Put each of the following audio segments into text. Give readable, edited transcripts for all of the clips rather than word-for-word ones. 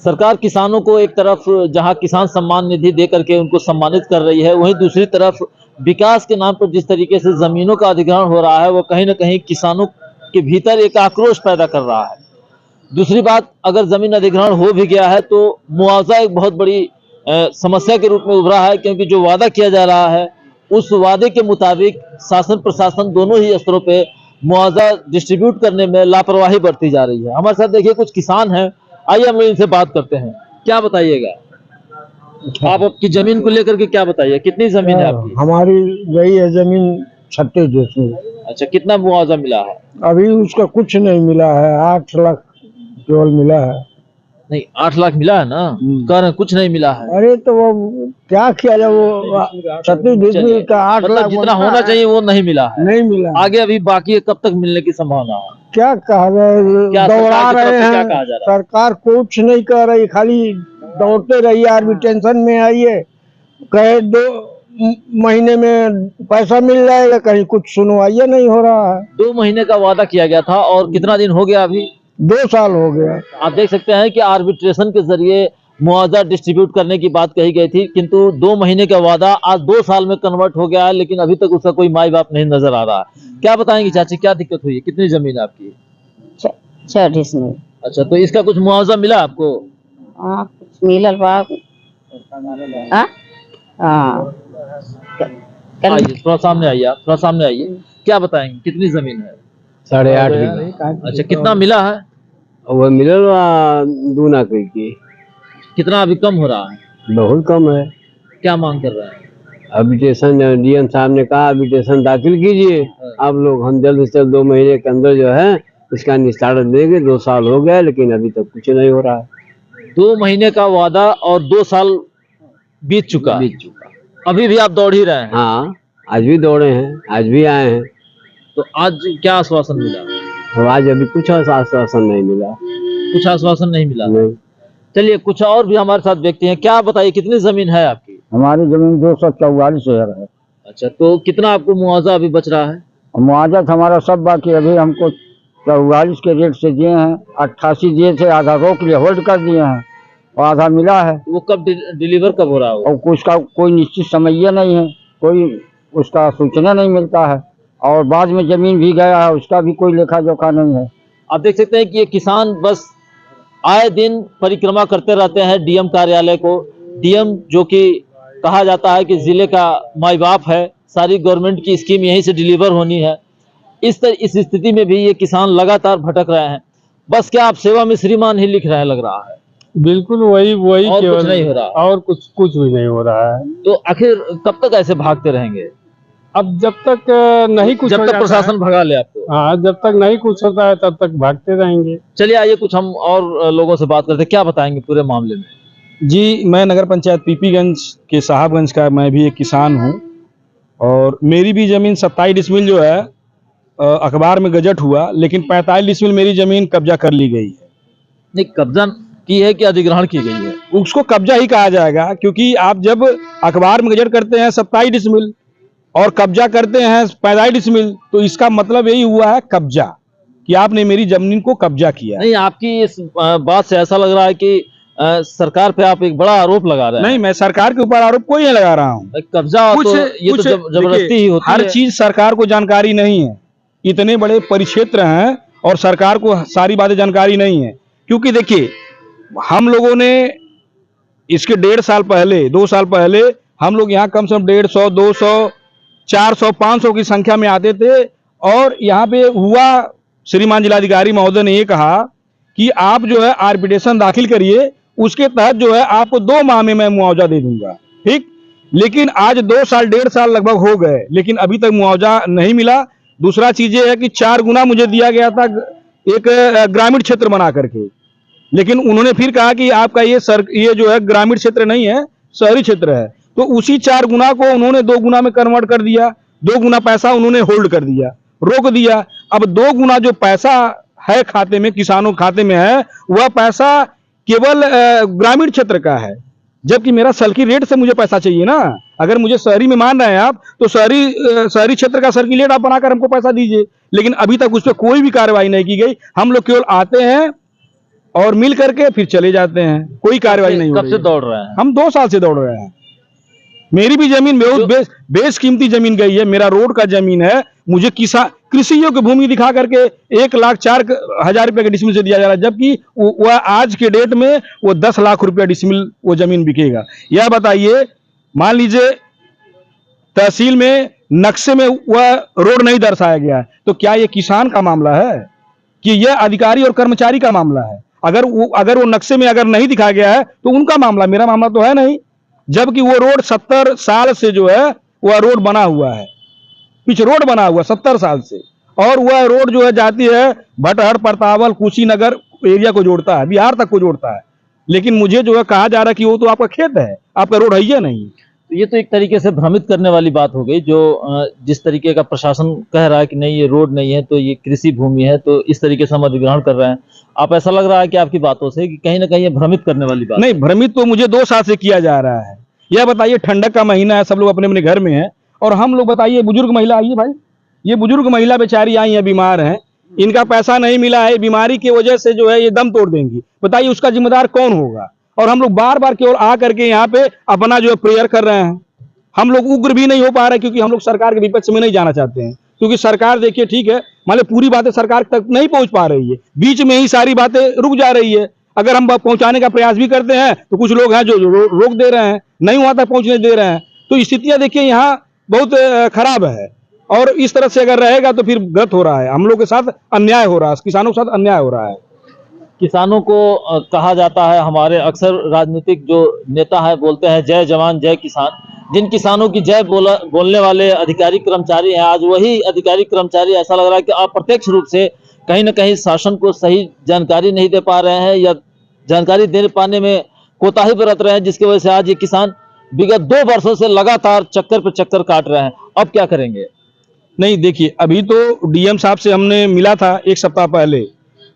सरकार किसानों को एक तरफ जहां किसान सम्मान निधि दे करके उनको सम्मानित कर रही है, वहीं दूसरी तरफ विकास के नाम पर जिस तरीके से जमीनों का अधिग्रहण हो रहा है, वो कहीं ना कहीं किसानों के भीतर एक आक्रोश पैदा कर रहा है। दूसरी बात, अगर जमीन अधिग्रहण हो भी गया है तो मुआवजा एक बहुत बड़ी समस्या के रूप में उभरा है, क्योंकि जो वादा किया जा रहा है उस वादे के मुताबिक शासन प्रशासन दोनों ही स्तरों पे मुआवजा डिस्ट्रीब्यूट करने में लापरवाही बरती जा रही है। हमारे साथ देखिए कुछ किसान हैं, आइए हम लोग इनसे बात करते हैं। क्या बताइएगा, आप आपकी जमीन को लेकर के क्या बताइए, कितनी जमीन है आपकी? हमारी यही है जमीन 36 डिसमिल। अच्छा, कितना मुआवजा मिला है? अभी उसका कुछ नहीं मिला है, 8 लाख केवल मिला है। नहीं, 8 लाख मिला है ना, कह रहे हैं कुछ नहीं मिला है। अरे तो वो क्या किया जाए, वो 36 डिसमिल का 8 मतलब लाख जितना होना चाहिए वो नहीं मिला है। नहीं मिला। आगे अभी बाकी है, कब तक मिलने की संभावना है? क्या कहा जाए, दौड़ा रहे हैं। क्या कहा जा रहा है? सरकार कुछ नहीं कर रही, खाली दौड़ते रहिए, आर्मी टेंशन में आइए, कहे 2 महीने में पैसा मिल जाएगा, कहीं कुछ सुनवाई नहीं हो रहा है। 2 महीने का वादा किया गया था और कितना दिन हो गया अभी? 2 साल हो गया। आप देख सकते हैं कि आर्बिट्रेशन के जरिए मुआवजा डिस्ट्रीब्यूट करने की बात कही गई थी, किंतु 2 महीने का वादा आज 2 साल में कन्वर्ट हो गया है, लेकिन अभी तक उसका कोई माई बाप नहीं नजर आ रहा है। क्या बताएंगे चाची, क्या दिक्कत हुई है? कितनी जमीन है आपकी? 6 डिसमिल। अच्छा, तो इसका कुछ मुआवजा मिला आपको? हाँ, कुछ मिलल बा। आइए थोड़ा सामने आइए, आप थोड़ा सामने आइए। क्या बताएंगे, कितनी जमीन है? 8.5 बीघा। अच्छा, कितना मिला है? वो मिलल 2 लाख की। कितना अभी कम हो रहा है? बहुत कम है। क्या मांग कर रहे हैं? एप्लीकेशन डीएम साहब ने कहा एप्लीकेशन दाखिल कीजिए आप लोग, हम जल्द से जल्द 2 महीने के अंदर जो है इसका निस्तारण देंगे। 2 साल हो गए लेकिन अभी तक कुछ नहीं हो रहा है। 2 महीने का वादा और 2 साल बीत चुका। अभी भी आप दौड़ ही रहे हैं? हाँ, आज भी दौड़े हैं, आज भी आए हैं। तो आज क्या आश्वासन मिला? तो आज अभी कुछ आश्वासन नहीं मिला। कुछ आश्वासन नहीं मिला? नहीं। चलिए, कुछ और भी हमारे साथ व्यक्ति हैं। क्या बताइए, कितनी जमीन है आपकी? हमारी जमीन 244 एकड़ है। अच्छा, तो कितना आपको मुआवजा अभी बच रहा है? मुआवजा हमारा सब बाकी, अभी हमको 44 के रेट से दिए हैं, 88 दिए थे, आधा रोक लिए, होल्ड कर दिए हैं और आधा मिला है। वो कब डिलीवर कब हो रहा है? और उसका कोई निश्चित समय नहीं है, कोई उसका सूचना नहीं मिलता है, और बाद में जमीन भी गया है, उसका भी कोई लेखा जोखा नहीं है। आप देख सकते हैं कि ये किसान बस आए दिन परिक्रमा करते रहते हैं डीएम कार्यालय को। डीएम जो कि कहा जाता है कि जिले का माई बाप है, सारी गवर्नमेंट की स्कीम यहीं से डिलीवर होनी है। इस स्थिति में भी ये किसान लगातार भटक रहे हैं। बस क्या आप सेवा में श्रीमान ही लिख रहे हैं, लग रहा है? बिल्कुल वही और केवल कुछ नहीं हो रहा? और कुछ भी नहीं हो रहा है। तो आखिर कब तक ऐसे भागते रहेंगे? अब जब तक नहीं कुछ, जब तक प्रशासन भगा ले आपको? हाँ, जब तक नहीं कुछ होता है तब तक भागते रहेंगे। चलिए आइए कुछ हम और लोगों से बात करते हैं। क्या बताएंगे पूरे मामले में? जी, मैं नगर पंचायत पीपीगंज के साहबगंज का मैं भी एक किसान हूं, और मेरी भी ज़मीन 27 डिसमिल जो है अखबार में गजट हुआ, लेकिन 45 डिसमिल मेरी ज़मीन कब्जा कर ली गई है। नहीं, कब्जा की है कि अधिग्रहण की गई है? उसको कब्जा ही कहा जाएगा, क्योंकि आप जब अखबार में गजट करते हैं 27 डिसमिल और कब्जा करते हैं 45 डिसमिल, तो इसका मतलब यही हुआ है कब्जा, कि आपने मेरी जमीन को कब्जा किया। नहीं, आपकी इस बात से ऐसा लग रहा है कि सरकार पे आप एक बड़ा आरोप लगा रहे हैं। नहीं, मैं सरकार के ऊपर आरोप कोई नहीं लगा रहा हूँ। कब्जा तो ये तो जबरदस्ती ही होती है। हर चीज सरकार को जानकारी नहीं है, इतने बड़े परिक्षेत्र हैं और सरकार को सारी बातें जानकारी नहीं है। क्योंकि देखिए, हम लोगों ने इसके 1.5 साल पहले, 2 साल पहले हम लोग यहाँ कम से कम 150, 200, 400, 500 की संख्या में आते थे, और यहाँ पे हुआ, श्रीमान जिलाधिकारी महोदय ने ये कहा कि आप जो है आर्बिट्रेशन दाखिल करिए, उसके तहत जो है आपको 2 माह में मैं मुआवजा दे दूंगा। ठीक, लेकिन आज 2 साल 1.5 साल लगभग हो गए, लेकिन अभी तक मुआवजा नहीं मिला। दूसरा चीज ये है कि 4 गुना मुझे दिया गया था एक ग्रामीण क्षेत्र बना करके, लेकिन उन्होंने फिर कहा कि आपका ये जो है ग्रामीण क्षेत्र नहीं है, शहरी क्षेत्र है। तो उसी 4 गुना को उन्होंने 2 गुना में कन्वर्ट कर दिया, 2 गुना पैसा उन्होंने होल्ड कर दिया, रोक दिया। अब 2 गुना जो पैसा है खाते में, किसानों खाते में है, वह पैसा केवल ग्रामीण क्षेत्र का है, जबकि मेरा सर्किल रेट से मुझे पैसा चाहिए ना। अगर मुझे शहरी में मान रहे हैं आप, तो शहरी क्षेत्र का सर्किल रेट आप बनाकर हमको पैसा दीजिए, लेकिन अभी तक उस पर कोई भी कार्रवाई नहीं की गई। हम लोग केवल आते हैं और मिल करके फिर चले जाते हैं, कोई कार्रवाई नहीं हो कब रही से है। दौड़ रहे हैं? हम 2 साल से दौड़ रहे हैं। मेरी भी जमीन बहुत बेशकीमती जमीन गई है, मेरा रोड का जमीन है, मुझे कृषि योग्य भूमि दिखा करके 1,04,000 रुपए के डिसमिल से दिया जा रहा है, जबकि वह आज के डेट में वो 10 लाख रुपया डिसमिल वो जमीन बिकेगा। यह बताइए, मान लीजिए तहसील में नक्शे में वह रोड नहीं दर्शाया गया है, तो क्या ये किसान का मामला है कि यह अधिकारी और कर्मचारी का मामला है? अगर वो नक्शे में अगर नहीं दिखाया गया है तो उनका मामला, मेरा मामला तो है नहीं। जबकि वो रोड 70 साल से जो है वह रोड बना हुआ है, पिच रोड बना हुआ 70 साल से, और वह रोड जो है जाती है भटहर, परतावल, कुशीनगर एरिया को जोड़ता है, बिहार तक को जोड़ता है। लेकिन मुझे जो है कहा जा रहा है कि वो तो आपका खेत है, आपका रोड है ही नहीं। तो ये तो एक तरीके से भ्रमित करने वाली बात हो गई, जो जिस तरीके का प्रशासन कह रहा है कि नहीं ये रोड नहीं है तो ये कृषि भूमि है, तो इस तरीके से हम अधिग्रहण कर रहे हैं। आप ऐसा लग रहा है कि आपकी बातों से कि कहीं ना कहीं ये भ्रमित करने वाली बात नहीं, भ्रमित तो मुझे 2 साल से किया जा रहा है। यह बताइए, ठंडक का महीना है, सब लोग अपने अपने घर में हैं, और हम लोग बताइए, बुजुर्ग महिला आइए भाई, ये बुजुर्ग महिला बेचारी आई है, बीमार है, इनका पैसा नहीं मिला है, बीमारी की वजह से जो है ये दम तोड़ देंगी। बताइए उसका जिम्मेदार कौन होगा? और हम लोग बार बार केवल आ करके यहाँ पे अपना जो है प्रेयर कर रहे हैं। हम लोग उग्र भी नहीं हो पा रहे, क्योंकि हम लोग सरकार के विपक्ष में नहीं जाना चाहते हैं, क्योंकि सरकार देखिए ठीक है, मान लो पूरी बातें सरकार तक नहीं पहुंच पा रही है, बीच में ही सारी बातें रुक जा रही है। अगर हम पहुंचाने का प्रयास भी करते हैं तो कुछ लोग हैं जो रोक दे रहे हैं, नहीं वहां तक पहुंचने दे रहे हैं। तो स्थितियां देखिए यहाँ बहुत खराब है, और इस तरह से अगर रहेगा तो फिर गलत हो रहा है, हम लोग के साथ अन्याय हो रहा है, किसानों के साथ अन्याय हो रहा है। किसानों को कहा जाता है, हमारे अक्सर राजनीतिक जो नेता है बोलते हैं जय जवान जय किसान। जिन किसानों की जय बोलने वाले अधिकारी कर्मचारी हैं, आज वही अधिकारी कर्मचारी ऐसा लग रहा है कि अप्रत्यक्ष रूप से कहीं ना कहीं शासन को सही जानकारी नहीं दे पा रहे हैं, या जानकारी दे पाने में कोताही बरत रहे हैं, जिसकी वजह से आज ये किसान विगत 2 वर्षों से लगातार चक्कर पे चक्कर काट रहे हैं। अब क्या करेंगे? नहीं देखिए, अभी तो डीएम साहब से हमने मिला था 1 सप्ताह पहले,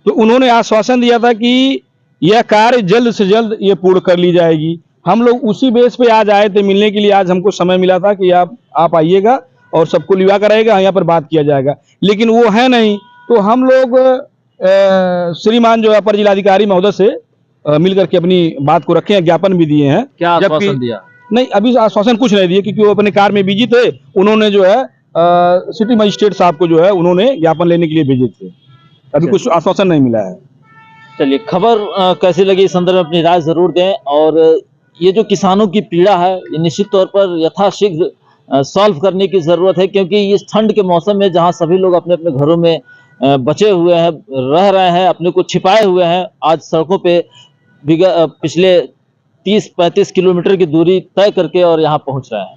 तो उन्होंने आश्वासन दिया था कि यह कार्य जल्द से जल्द ये पूर्ण कर ली जाएगी। हम लोग उसी बेस पे आज आए थे मिलने के लिए, आज हमको समय मिला था कि आप आइएगा और सबको लिवा कराएगा, यहाँ पर बात किया जाएगा, लेकिन वो है नहीं। तो हम लोग श्रीमान जो अपर जिलाधिकारी महोदय से मिल करके अपनी बात को रखे हैं, ज्ञापन भी दिए हैं। क्या आश्वासन दिया? नहीं, अभी आश्वासन कुछ नहीं दिए, क्योंकि वो अपने कार में बिजी थे। उन्होंने जो है सिटी मजिस्ट्रेट साहब को जो है उन्होंने ज्ञापन लेने के लिए भेजे थे, अभी कुछ आश्वासन नहीं मिला है। चलिए, खबर कैसी लगी इस संदर्भ में अपनी राय जरूर दें, और ये जो किसानों की पीड़ा है ये निश्चित तौर पर यथाशीघ्र सॉल्व करने की जरूरत है, क्योंकि इस ठंड के मौसम में जहां सभी लोग अपने अपने घरों में बचे हुए हैं, रह रहे हैं, अपने को छिपाए हुए हैं, आज सड़कों पे पिछले 30-35 किलोमीटर की दूरी तय करके और यहाँ पहुंच रहे हैं।